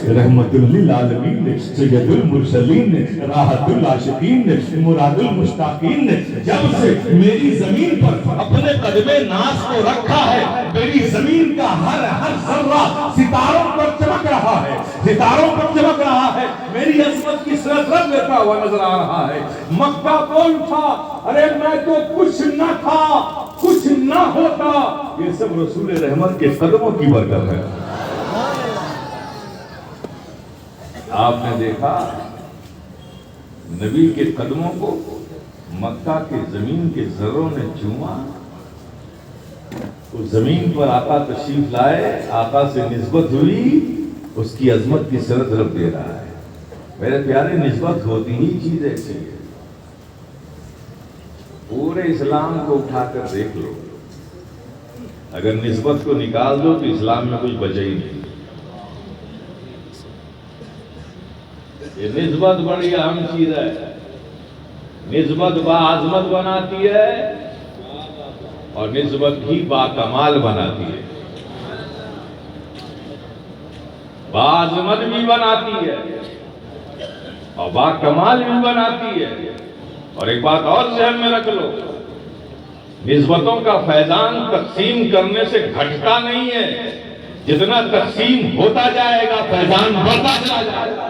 سے رحمت للعالمین سیدُ المرسلین راحت العاشقین مراد المشتاقین نے جب سے میری زمین پر اپنے قدم ناز کو رکھا ہے، میری زمین کا ہر ذرہ ستاروں پر چمک رہا ہے، ستاروں پر چمک رہا ہے، میری عظمت کی صورت رنگ لیتا ہوا نظر آ رہا ہے۔ مکہ کون تھا؟ ارے میں تو کچھ نہ تھا، کچھ نہ ہوتا، یہ سب رسول رحمت کے قدموں کی برکت ہے۔ آپ نے دیکھا نبی کے قدموں کو مکہ کے زمین کے ذروں نے چوما، اس زمین پر آقا تشریف لائے، آقا سے نسبت ہوئی، اس کی عظمت کی صورت رب دے رہا ہے۔ میرے پیارے، نسبت ہوتی ہی چیز ایسی ہے، پورے اسلام کو اٹھا کر دیکھ لو، اگر نسبت کو نکال دو تو اسلام میں کچھ بچے ہی نہیں۔ یہ نسبت بڑی اہم چیز ہے، نسبت باعظمت بناتی ہے اور نسبت بھی باکمال بناتی ہے، باعظمت بھی بناتی ہے اور باکمال بھی بناتی ہے۔ اور ایک بات اور ذہن میں رکھ لو، نسبتوں کا فیضان تقسیم کرنے سے گھٹتا نہیں ہے، جتنا تقسیم ہوتا جائے گا فیضان بڑھتا چلا جائے گا۔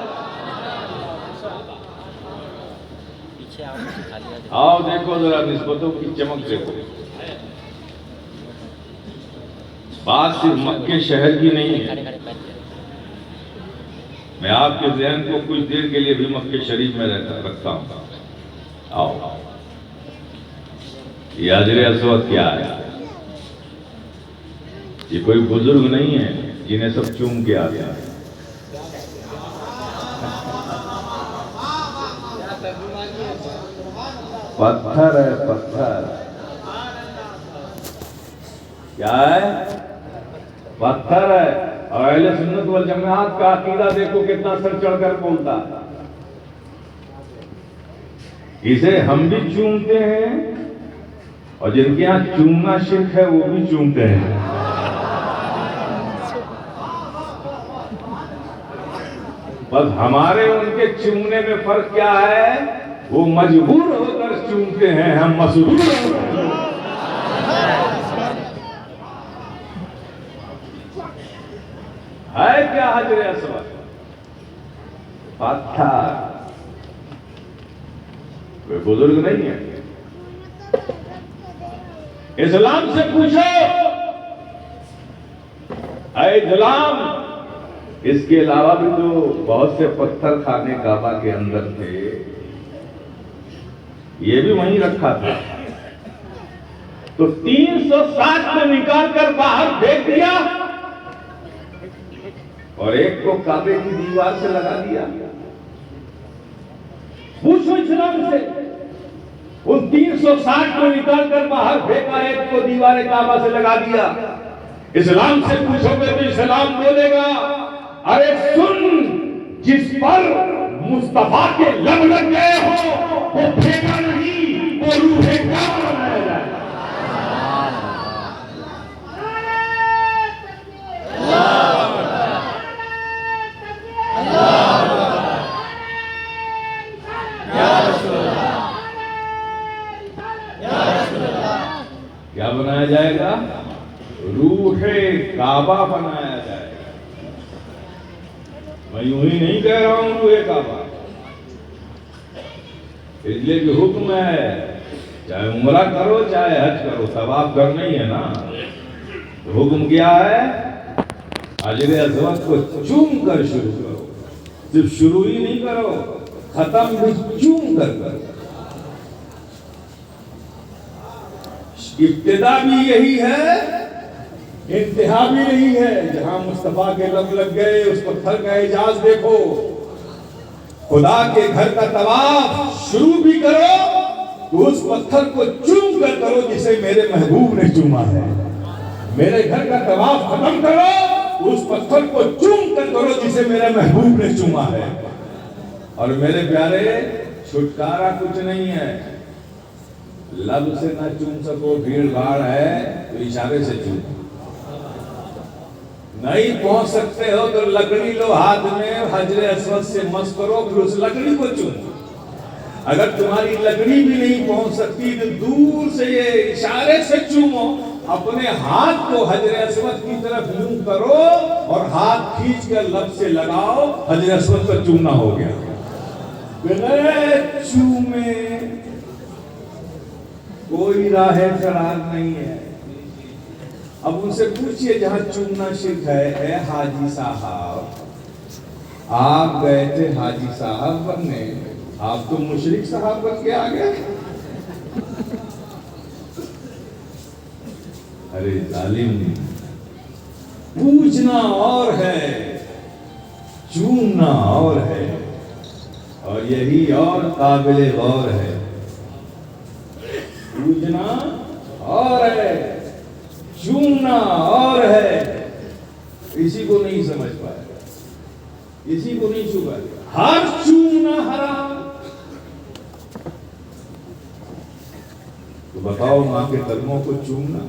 آؤ دیکھو ذرا نسبتوں کی چمک دیکھو، بات صرف مکے شہر کی نہیں ہے۔ میں آپ کے ذہن کو کچھ دیر کے لیے بھی مکے شریف میں رکھتا ہوں۔ آؤ، یہ حجر اسود کیا ہے؟ یہ کوئی بزرگ نہیں ہے جنہیں سب چوم کے آتے ہیں، پتھر ہے، پتھر۔ کیا ہے؟ پتھر ہے۔ اور اہل سنت والجماعت کا عقیدہ دیکھو کتنا سر چڑھ کر بولتا ہے، اسے ہم بھی چومتے ہیں اور جن کے یہاں چومنا شرک ہے وہ بھی چومتے ہیں۔ بس ہمارے ان کے چومنے میں فرق کیا ہے؟ وہ مجبور ہو کر چومتے ہیں، ہم مسرور ہو کر۔ ہے کیا حجر اسود؟ پتھر، کوئی بزرگ نہیں ہے۔ اسلام سے پوچھو، اے اسلام، اس کے علاوہ بھی تو بہت سے پتھر خانے کعبہ کے اندر تھے، یہ بھی وہیں رکھا تھا، تو 360 کو نکال کر باہر پھینک دیا اور ایک کو کعبے کی دیوار سے لگا دیا۔ پوچھو اسلام سے، ان 360 کو نکال کر باہر پھینکا، ایک کو دیوار کعبہ سے لگا دیا۔ اسلام سے پوچھو گے تو اسلام بولے گا، ارے سن، جس پر مصطفیٰ کے لب لگ گئے ہو وہ پھینکا نہیں، وہ روح کعبہ بنایا جائے۔ کیا بنایا جائے گا؟ روح کعبہ بنایا جائے گا۔ میں یوں ہی نہیں کہہ رہا ہوں روح کعبہ، اس لیے کہ حکم ہے، چاہے عمرہ کرو چاہے حج کرو، طواف کرنا ہی ہے نا۔ تو حکم کیا ہے؟ حجر اسود کو چوم کر شروع کرو، صرف شروع ہی نہیں کرو، ختم بھی چوم کر کرو۔ ابتدا بھی یہی ہے، انتہا بھی یہی ہے۔ جہاں مصطفیٰ کے لب لگ گئے اس پتھر کا اعجاز دیکھو۔ خدا کے گھر کا طواف شروع بھی کرو تو اس پتھر کو چوم کر کرو جسے میرے محبوب نے چوما ہے۔ میرے گھر کا طواف ختم کرو، اس پتھر کو چوم کر کرو جسے میرے محبوب نے چوما ہے۔ اور میرے پیارے، چھٹکارا کچھ نہیں ہے، لب سے نہ چوم سکو، بھیڑ بھاڑ ہے تو اشارے سے چوم، نہیں پہنچ سکتے ہو تو لکڑی لو ہاتھ میں، حجر اسود سے مس کرو، پھر اس لکڑی کو چومو۔ اگر تمہاری لکڑی بھی نہیں پہنچ سکتی تو دور سے یہ اشارے سے چومو، اپنے ہاتھ کو حجر اسود کی طرف یوں کرو اور ہاتھ کھینچ کر لب سے لگاؤ، حجر اسود پر چومنا ہو گیا۔ بغیر چومے کوئی راہ فرار نہیں ہے۔ اب ان سے پوچھئے جہاں چومنا شرک ہے، اے حاجی صاحب، آپ گئے تھے حاجی صاحب بننے، آپ تو مشرک صاحب بن کے آ گئے۔ ارے ظالم، پوچھنا اور ہے، چومنا اور ہے، اور یہی اور قابل غور ہے۔ پوچھنا اور ہے، چومنا اور ہے۔ اسی کو نہیں سمجھ پائے، اسی کو نہیں چھو پائے۔ ہر چومنا حرام۔ تو بتاؤ، ماں کے قدموں کو چومنا،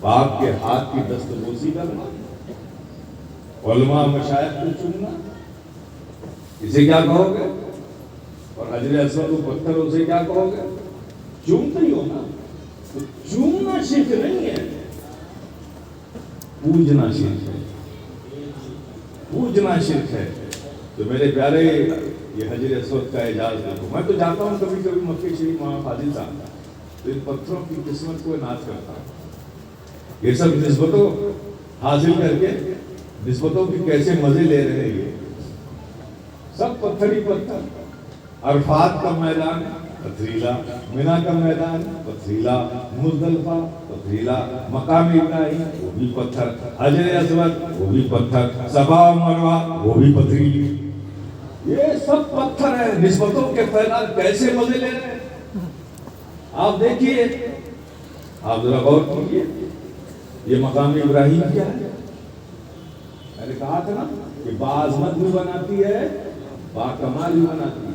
باپ کے ہاتھ کی دستبوسی کرنا، علماء مشائخ کو چومنا، اسے کیا کہو گے؟ اور حجر اسود کو پتھر، اسے کیا کہو گے؟ چومتے ہی ہو نا۔ تو چومنا شرک نہیں ہے، پوجنا شرک ہے، پوجنا شرک ہے۔ تو میرے پیارے، یہ حجر اسود کا اعجاز دیکھو۔ میں تو جاتا ہوں کبھی کبھی مکہ شریف، وہاں فاضل صاحب، تو ان پتھروں کی قسمت کو ناز کرتا ہوں۔ یہ سب نسبتوں حاصل کر کے، نسبتوں کی کیسے مزے لے رہے ہیں، یہ سب پتھر ہی پتھر۔ عرفات کا میدان پتھریلا، منی کا میدان پتھریلا، مزدلفہ پتھریلا، مقام ابراہیم وہ بھی پتھر، حجر اسود وہ بھی پتھر، صفا و مروہ وہ بھی پتھریلی، یہ سب پتھر ہیں۔ نسبتوں کے فیضان کیسے مزے لے رہے ہیں آپ دیکھیے، آپ ذرا غور کیجیے۔ یہ مقام ابراہیم کیا ہے؟ میں نے کہا تھا نا کہ باعظمت بھی بناتی ہے، باکمال بھی بناتی ہے۔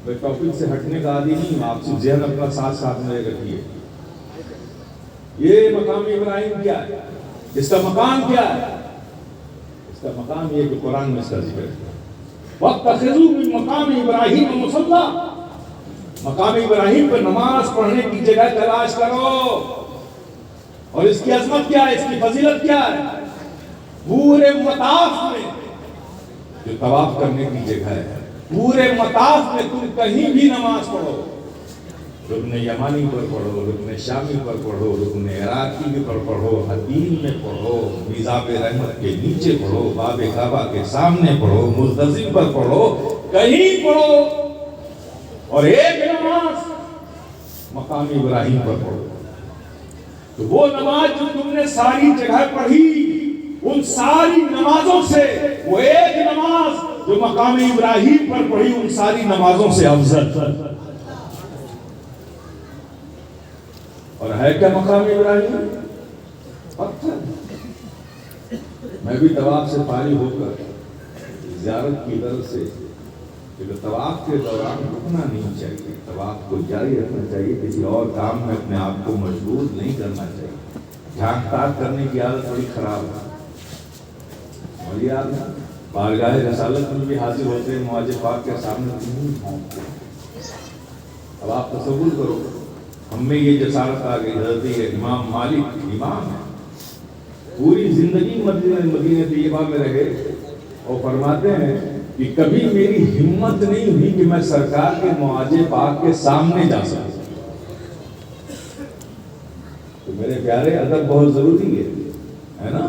میں ٹاپک سے ہٹنے کا عادی نہیں ہوں، آپ سے ذہن اپنا ساتھ ساتھ میں رکھیے۔ یہ مقام ابراہیم کیا ہے؟ اس کا مقام کیا ہے؟ اس کا مقام یہ کہ قرآن میں اس کا ذکر ہے، وَاتَّخِذُوا مِن مَقَامِ إِبْرَاهِيمَ مُصَلًّى، مقام ابراہیم پر نماز پڑھنے کی جگہ تلاش کرو۔ اور اس کی عظمت کیا ہے، اس کی فضیلت کیا ہے؟ پورے مطاف میں جو طواف کرنے کی جگہ ہے، پورے مطاف میں تم کہیں بھی نماز پڑھو، رکن یمانی پر پڑھو، رکن شامی پر پڑھو، رکن عراقی پر پڑھو، حدیم میں پڑھو، میزاب رحمت کے نیچے پڑھو، باب کعبہ کے سامنے پڑھو، ملتزم پر پڑھو، کہیں پڑھو، اور ایک نماز مقام ابراہیم پر پڑھو۔ تو وہ نماز جو تم نے ساری جگہ پڑھی، ان ساری نمازوں سے وہ ایک نماز جو مقام ابراہیم پر پڑھی، ان ساری نمازوں سے افضل۔ اور ہے کیا مقام ابراہیم؟ پتھر۔ میں بھی طواف سے فارغ ہو کر زیارت کی غرض سے، کہ طواف کے دوران رکنا نہیں چاہیے، طواف کو جاری رکھنا چاہیے، کسی اور کام میں اپنے آپ کو مشغول نہیں کرنا چاہیے۔ جھانک تاک کرنے کی عادت بڑی خراب ہے۔ اور یاد ہے، بارگاہ رسالت میں بھی حاضر ہوتے ہیں، مواجہ پاک کے سامنے۔ اب آپ تصور کرو، ہم میں یہ جسارت آ گئی، حضرت امام مالک امام ہے، پوری زندگی مدینہ طیبہ میں رہے، اور فرماتے ہیں کہ کبھی میری ہمت نہیں ہوئی کہ میں سرکار کے مواجہ پاک کے سامنے جا سکوں۔ تو میرے پیارے، ادب بہت ضروری ہے نا۔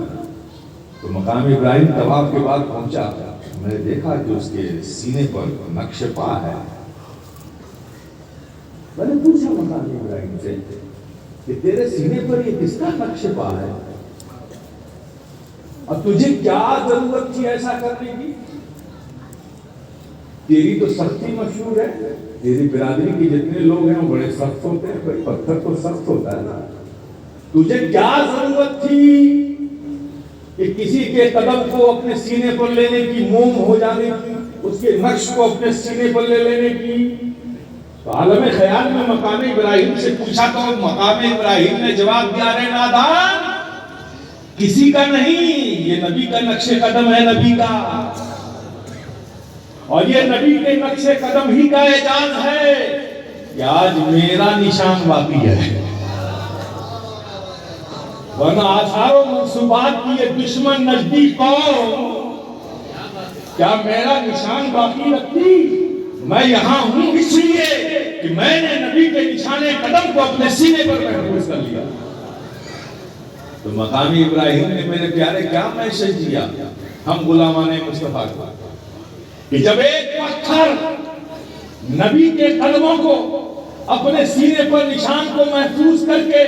تو مقام ابراہیم طواف کے بعد پہنچا، میں نے دیکھا کہ اس کے سینے پر نقش پا ہے۔ میں نے پوچھا مقام ابراہیم سے کہ تیرے سینے پر یہ کس کا نقش پا ہے، اور تجھے کیا ضرورت تھی ایسا کرنے کی؟ تیری تو سختی مشہور ہے، تیری برادری کے جتنے لوگ ہیں وہ بڑے سخت ہوتے ہیں، کوئی پتھر تو سخت ہوتا ہے نا، تجھے کیا ضرورت تھی کہ کسی کے قدم کو اپنے سینے پر لینے کی، موم ہو جانے کی، اس کے نقش کو اپنے سینے پر لے لینے کی؟ تو عالم خیال میں مقام ابراہیم سے پوچھا تو مقام ابراہیم نے جواب دیا، رے نادان، کسی کا نہیں، یہ نبی کا نقش قدم ہے، نبی کا، اور یہ نبی کے نقش قدم ہی کا اعجاز ہے کہ آج میرا نشان باقی ہے، ورنہ آثار و منصوبات کی یہ دشمن نزدیک قوم کیا میرا نشان باقی رکھتی؟ میں یہاں ہوں اس لیے کہ میں نے نبی کے نشان قدم کو اپنے سینے پر محفوظ کر لیا۔ تو مقامی ابراہیم نے میرے پیارے کیا میسج دیا ہم غلامان مصطفیٰ کو، کہ جب ایک پتھر نبی کے قدموں کو اپنے سینے پر نشان کو محفوظ کر کے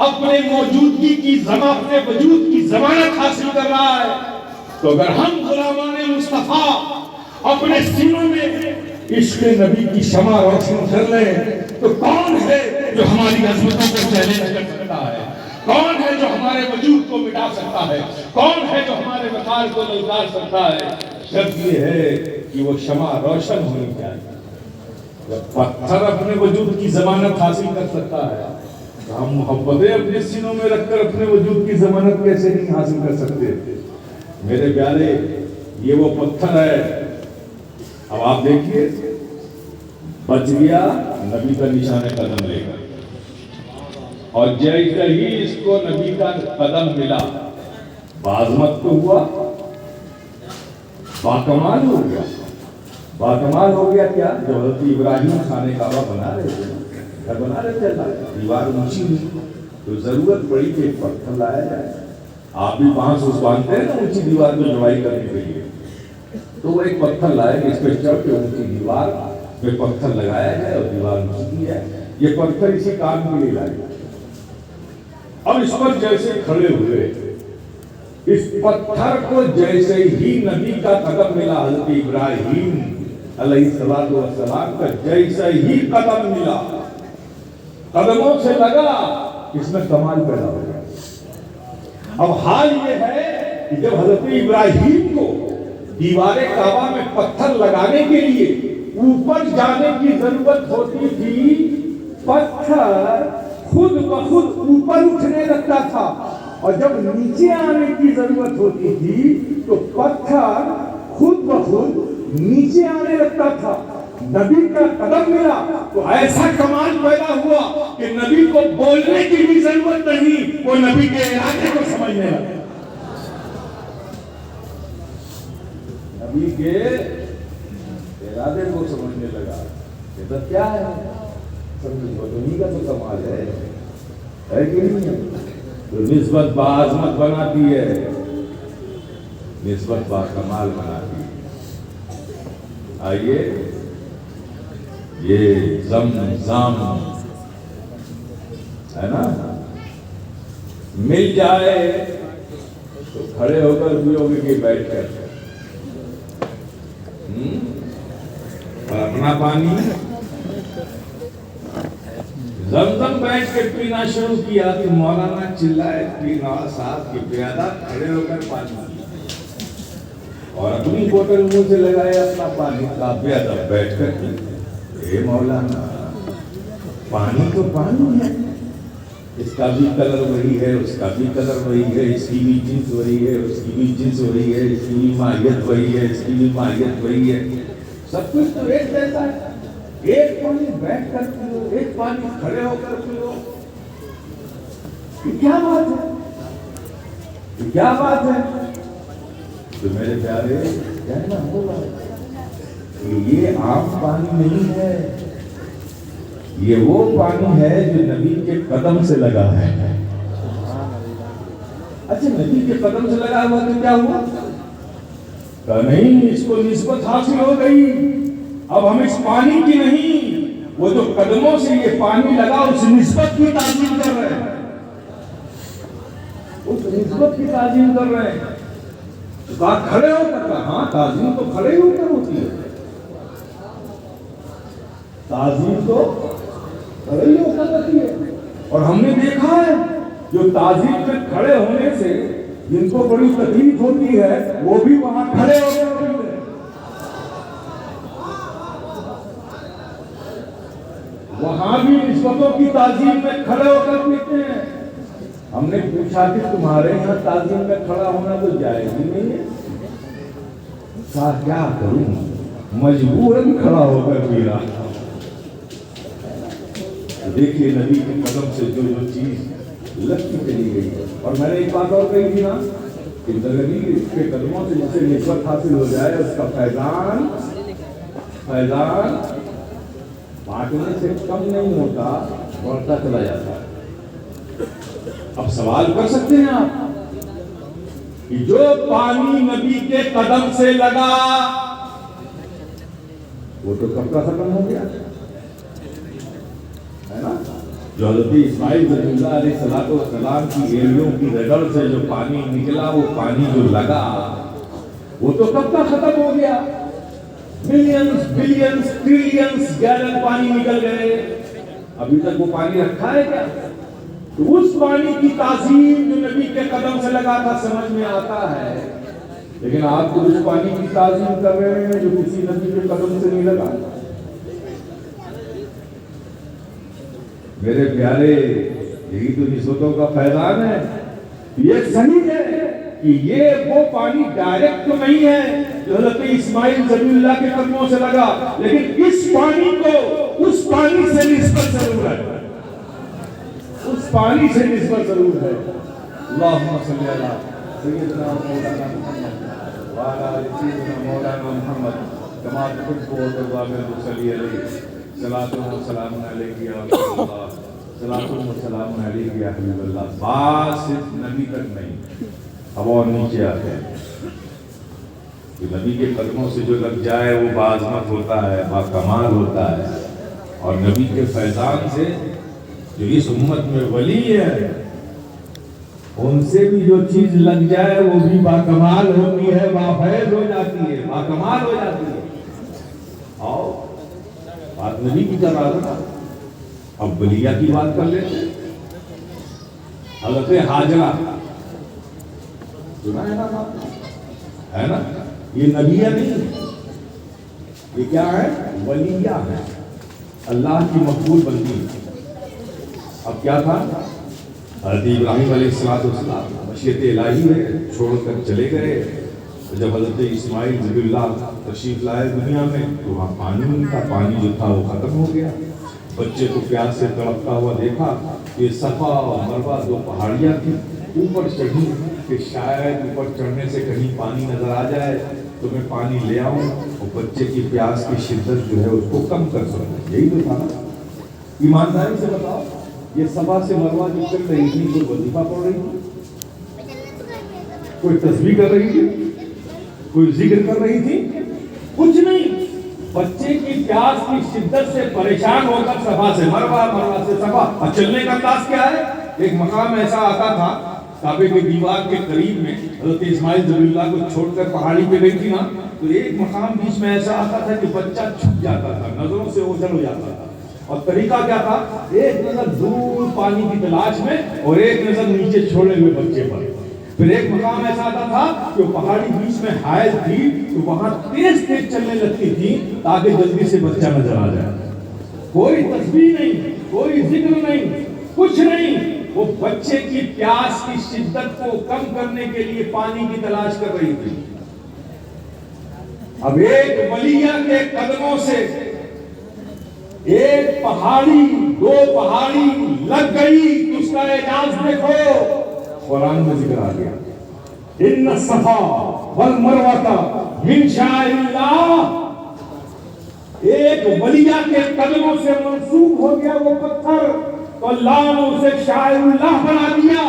اپنے موجودگی کی اپنے وجود کی ضمانت حاصل کر رہا ہے، تو اگر ہم غلامان مصطفیٰ اپنے سینوں میں عشق نبی کی شمع روشن کر لیں تو کون ہے جو ہماری عظمتوں کو چیلنج کر سکتا ہے؟ کون ہے جو ہمارے وجود کو مٹا سکتا ہے؟ کون ہے جو ہمارے وقار کو للکار سکتا ہے؟ شرط یہ ہے کہ وہ شمع روشن ہونی چاہیے۔ جب پتھر اپنے وجود کی ضمانت حاصل کر سکتا ہے تو ہم محبتیں اپنے سینوں میں رکھ کر اپنے وجود کی ضمانت کیسے نہیں حاصل کر سکتے؟ میرے پیارے یہ وہ پتھر ہے، اب آپ دیکھیے بچ گیا نبی کا نشان قدم لے کر، اور جیسے ہی اس کو نبی کا قدم ملا بعظمت تو ہوا، باکمال ہو گیا۔ باکمال ہو گیا کیا؟ جو حضرت ابراہیم خانہ کعبہ بنا رہے تھے، گھر بنا رہے تھے، دیوار اونچی ہوئی تو ضرورت پڑی کہ ایک پتھر لایا جائے۔ آپ بھی 5 روز باندھتے ہیں نا اونچی دیوار کو جڑائی کرنے کے لیے، تو وہ ایک پتھر لائے کہ اس پہ چڑھ کے اونچی دیوار میں پتھر لگایا جائے اور دیوار اونچی کی جائے۔ یہ پتھر اسی کام کے لیے لائے۔ اب اس پر جیسے کھڑے ہوئے، اس پتھر کو جیسے ہی نبی کا قدم ملا، حضرت ابراہیم علیہ السلام کا جیسے ہی قدم ملا، قدموں سے لگا، اس میں کمال پیدا ہو گیا۔ اب حال یہ ہے کہ جب حضرت ابراہیم کو دیوار کعبہ میں پتھر لگانے کے لیے اوپر جانے کی ضرورت ہوتی تھی، پتھر خود بخود اوپر اٹھنے لگتا تھا، اور جب نیچے آنے کی ضرورت ہوتی تھی تو پتھر خود بخود نیچے آنے لگتا تھا۔ نبی کا قدم ملا تو ایسا کمال پیدا ہوا کہ نبی کو بولنے کی بھی ضرورت نہیں، وہ نبی کے ارادے کو سمجھنے لگا، نبی کے ارادے کو سمجھنے لگا۔ یہ تو کیا ہے؟ انہی کا تو کمال ہے کہ نہیں ہے؟ جو نسبت باعظمت بناتی ہے، نسبت با کمال بناتی ہے۔ آئیے یہ زمزم ہے نا، مل جائے تو کھڑے ہو کر پیو گے کہ بیٹھ کر، اور اپنا پانی زمزم بیٹھ کے پینا شروع کیا تو مولانا چلائے پینا صاحب کی پیادہ کھڑے ہو کر پانی پیا، اور اپنی بوتل منہ سے لگائے اپنا پانی کا پیادہ بیٹھ کر پیا۔ اے مولانا، پانی تو پانی ہے، اس کا بھی کلر وہی ہے، اس کا بھی کلر وہی ہے، اس کی بھی جنس وہی ہے، اس کی بھی جنس وہی ہے، اس کی بھی ماہیت وہی ہے، اس کی بھی ماہیت وہی ہے، سب کچھ تو ایک جیسا ہے۔ ایک پانی بیٹھ کر پیو، ایک پانی کھڑے ہو کر پیو، یہ کیا بات ہے؟ یہ کیا بات ہے؟ تو میرے پیارے کہنا ہوگا یہ عام پانی نہیں ہے، یہ وہ پانی ہے جو نبی کے قدم سے لگا ہے۔ اچھا، نبی کے قدم سے لگا ہوا تو کیا ہوا؟ کہ نہیں، اس کو نسبت حاصل ہو گئی، اب ہم اس پانی کی نہیں، وہ جو قدموں سے یہ پانی لگا اس نسبت کی تعظیم کر رہے ہیں، اس نسبت کی تعظیم کر رہے ہیں۔ بات کھڑے ہو کر، ہاں تعظیم تو کھڑے ہو کر ہوتی ہے، تعظیم تو کھڑے ہو کر ہوتی ہے، اور ہم نے دیکھا ہے جو تعظیم میں کھڑے ہونے سے جن کو بڑی تکلیف ہوتی ہے وہ بھی وہاں کھڑے ہو کر ہوتے ہیں۔ وہاں بھی نسبتوں کی تعظیم میں کھڑے ہو کر پیتے ہیں۔ ہم نے پوچھا کہ تمہارے یہاں تعظیم میں کھڑا ہونا تو جائز ہی نہیں ہے. کہا کیا کروں مجبوراً کھڑا ہو کر پی رہا. دیکھیے نبی کے قدم سے جو جو چیز لگتی چلی گئی. اور میں نے ایک بات اور کہی تھی نا کہ نبی کے قدموں سے جسے نسبت حاصل ہو جائے اس کا فیضان بانٹنے سے کم نہیں ہوتا، بڑھتا چلا جاتا ہے. اب سوال کر سکتے ہیں آپ کہ جو پانی نبی کے قدم سے لگا وہ تو کب کا ختم ہو گیا ہے نا. جو حضرت اسماعیل ذبیح اللہ علیہ السلام کی ایڑیوں کی رگڑ سے جو پانی نکلا، وہ پانی جو لگا وہ تو کب کا ختم ہو گیا. ملینز بلینز ٹریلینز گیلن پانی نکل گئے، ابھی تک وہ پانی رکھا ہے کیا؟ تو اس پانی کی تعظیم جو نبی کے قدم سے لگا تھا سمجھ میں آتا ہے، لیکن آپ تو اس پانی کی تعظیم کر رہے ہیں جو کسی نبی کے قدم سے نہیں لگا. میرے پیارے، یہی تو نسبتوں کا فیضان ہے. یہ صحیح ہے کہ یہ وہ پانی ڈائریکٹ تو نہیں ہے جو حضرت اسماعیل ذبیح اللہ کے قدموں سے لگا، لیکن اس پانی کو اس پانی سے نسبت ضرور ہے، اس پانی سے نسبت ضرور ہے. اللہم صلی علی سیدنا مولانا محمد وعلی آل سیدنا مولانا محمد کما تحب و ترضى. صلی علیہ صلاۃ و سلام علیک یا رسول اللہ، صلاۃ و سلام علیک یا حبیب اللہ. بات صرف نبی تک نہیں، اب اور نیچے آتے ہیں کہ نبی کے قدموں سے جو لگ جائے وہ باعظمت ہوتا ہے، باکمال ہوتا ہے. اور نبی کے فیضان سے جو اس امت میں ولی ہے ان سے بھی جو چیز لگ جائے وہ بھی باکمال ہوتی ہے، بافیض ہو جاتی ہے، باکمال ہو جاتی ہے. اور بات نبی کی کر رہا تھا، اب ولیہ کی بات کر لیتے ہیں. حضرت حاجرہ سنا ہے نا، یہ نبیہ نہیں، یہ کیا ہے؟ ولیہ ہے، اللہ کی مقبول بندی. اب کیا تھا؟ حضرت ابراہیم علیہ السلام مشیت الہی ہے، چھوڑ کر چلے گئے. جب حضرت اسماعیل ذبیح اللہ تشریف لائے دنیا میں تو وہاں پانی نہیں تھا، پانی جو تھا وہ ختم ہو گیا. بچے کو پیاس سے تڑپتا ہوا دیکھا. یہ صفا اور مروہ دو پہاڑیاں تھیں، اوپر چڑھی کہ شاید اوپر چڑھنے سے کہیں پانی نظر آ جائے تو میں پانی لے آؤں اور بچے کی پیاس کی شدت جو ہے اس کو کم کر سکوں. یہی تو تھا نا. ایمانداری سے بتاؤ، یہ صفا سے مروہ جو چل رہی تھی کوئی وظیفہ پڑھ رہی تھی، کوئی تسبیح کر رہی تھی، کوئی ذکر کر رہی تھی؟ کچھ نہیں. بچے کی پیاس کی شدت سے پریشان ہو کر صفا سے مروہ، مروہ سے صفا. اور چلنے کا انداز کیا ہے؟ ایک مقام ایسا آتا تھا کعبے کی دیوار کے قریب میں، حضرت اسماعیل ذبیح اللہ کو چھوڑ کر پہاڑی پہ گئی تھی نا، تو ایک مقام بیچ میں ایسا آتا تھا کہ بچہ چھپ جاتا تھا، نظروں سے اوجھل ہو جاتا تھا. اور طریقہ کیا تھا؟ ایک نظر دور پانی کی تلاش میں اور ایک نظر نیچے چھوڑے ہوئے بچے پر. پھر ایک مقام ایسا آتا تھا کہ پہاڑی بیچ میں حائل تھی تو وہاں تیز تیز چلنے لگتی تھی تاکہ جلدی سے بچہ نظر آ جائے. کوئی تسبیح نہیں، کوئی ذکر نہیں، کچھ نہیں. وہ بچے کی پیاس کی شدت کو کم کرنے کے لیے پانی کی تلاش کر رہی تھی. اب ایک ولیہ کے قدموں سے ایک پہاڑی، دو پہاڑی لگ گئی، اس کا اعجاز دیکھو. قرآن میں ذکر آ گیا، ان الصفا والمروہ من شعائر اللہ. ایک ولیہ کے قدموں سے منسوب ہو گیا وہ پتھر تو اللہ نے اسے شاعر اللہ بنا دیا،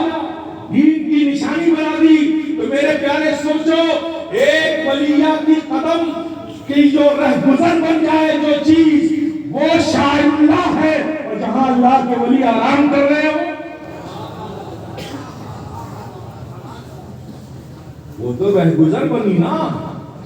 دین کی نشانی بنا دی. تو میرے پیارے سوچو، ایک ولیہ کی قدم کی جو رہ گزر بن جائے جو چیز، وہ شاعر اللہ ہے. اور جہاں اللہ کے ولی آرام کر رہے ہو وہ تو رہ گزر بنی نا.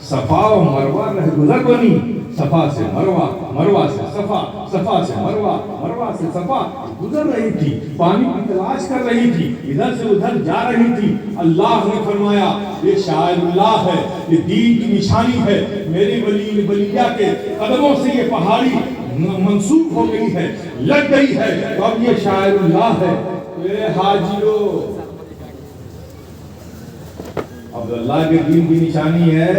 صفا و مروہ رہ گزر بنی. صفا سے مروہ، مروہ سے صفا، صفا سے مروہ، مروہ سے صفا گزر رہی تھی، پانی کی تلاش کر رہی تھی، ادھر سے ادھر جا رہی تھی. اللہ نے فرمایا یہ شاعر اللہ ہے، یہ دین کی نشانی ہے. میری ولیہ کے قدموں سے یہ پہاڑی منسوخ ہو گئی ہے، لگ گئی ہے، تو اب یہ شاعر اللہ ہے. میرے حاجیوں، اب اللہ کے دین کی نشانی ہے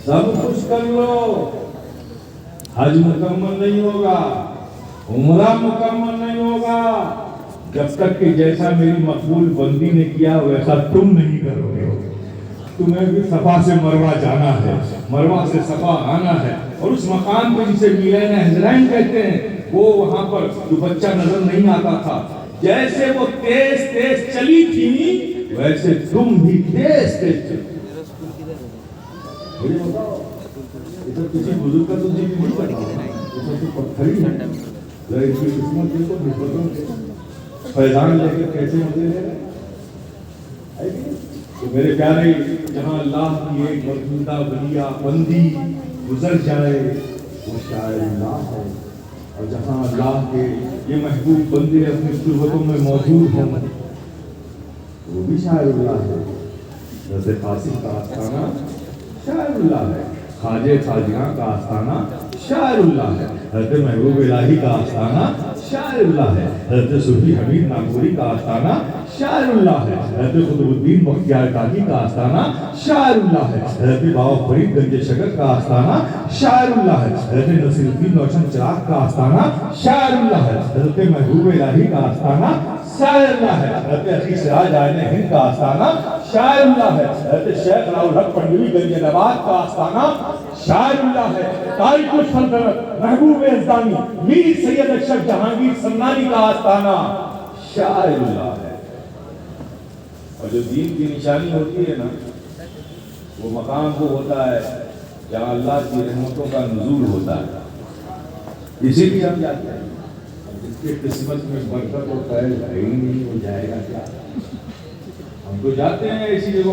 سب کچھ کر لو، حج مکمل نہیں ہوگا، عمرہ مکمل نہیں ہوگا جب تک کہ جیسا میری مقبول بندی نے کیا ویسا تم نہیں کرو گے۔ تمہیں بھی صفا سے مروہ جانا ہے، مروہ سے صفا آنا ہے، اور اس مقام پہ جسے میلین حجرین کہتے ہیں، وہ وہاں پر جو بچہ نظر نہیں آتا تھا، جیسے وہ تیز تیز چلی تھی ویسے تم بھی تیز تیز چلی۔ مجھے بتاؤ یہ سب کسی بزرگ کا تو ذکر نہیں کرتا، یہ سب تو پتھر ہی ہے، ذرا اس کی قسمت دیکھو، نسبتوں کے فیضان لے کے کیسے مزے لے رہے ہیں۔ تو میرے پیارے، جہاں اللہ کی ایک مربوطہ ولیہ بندی گزر جائے وہ شاعر اللہ ہے، اور جہاں اللہ کے یہ محبوب بندے اپنی صورتوں میں موجود ہیں وہ بھی شاعر اللہ ہے۔ حضرت قاسم کا آستانہ شاعر اللہ ہے، خواجہ خواجیاں کا آستانہ شاعر اللہ ہے، حضرت محبوب الہی کا آستانہ شاعر اللہ ہے، حضرت صوفی حمید ناگوری کا آستانہ شاعر اللہ ہے، حضرت قطب الدین بختیار کاکی کا آستانہ شاعر اللہ ہے، حضرت بابا فرید گنج شکر کا آستانہ شاعر اللہ ہے، حضرت نصیر الدین روشن چراغ کا آستانہ شاعر اللہ ہے، حضرت محبوب الہی کا آستانہ شاعر اللہ ہے، حضرت عقیل سراج آئین ہند کا آستانہ شاعر اللہ ہے، حضرت شیخ راولحق پنڈوی گنج نبات کا آستانہ شاعر اللہ ہے، تاریخ السلطنت محبوب یزدانی میر سید اشرف جہانگیر سمنانی کا آستانہ شاعر اللہ ہے۔ اور جو دین کی نشانی ہوتی ہے نا، وہ مقام وہ ہوتا ہے جہاں اللہ کی رحمتوں کا نزول ہوتا ہے۔ اسی لیے ہم جاتے ہیں، جس کی قسمت میں برکت اور فیض ہے ہی نہیں، وہ جائے گا کیا؟ ہم تو جاتے ہیں ایسی جگہوں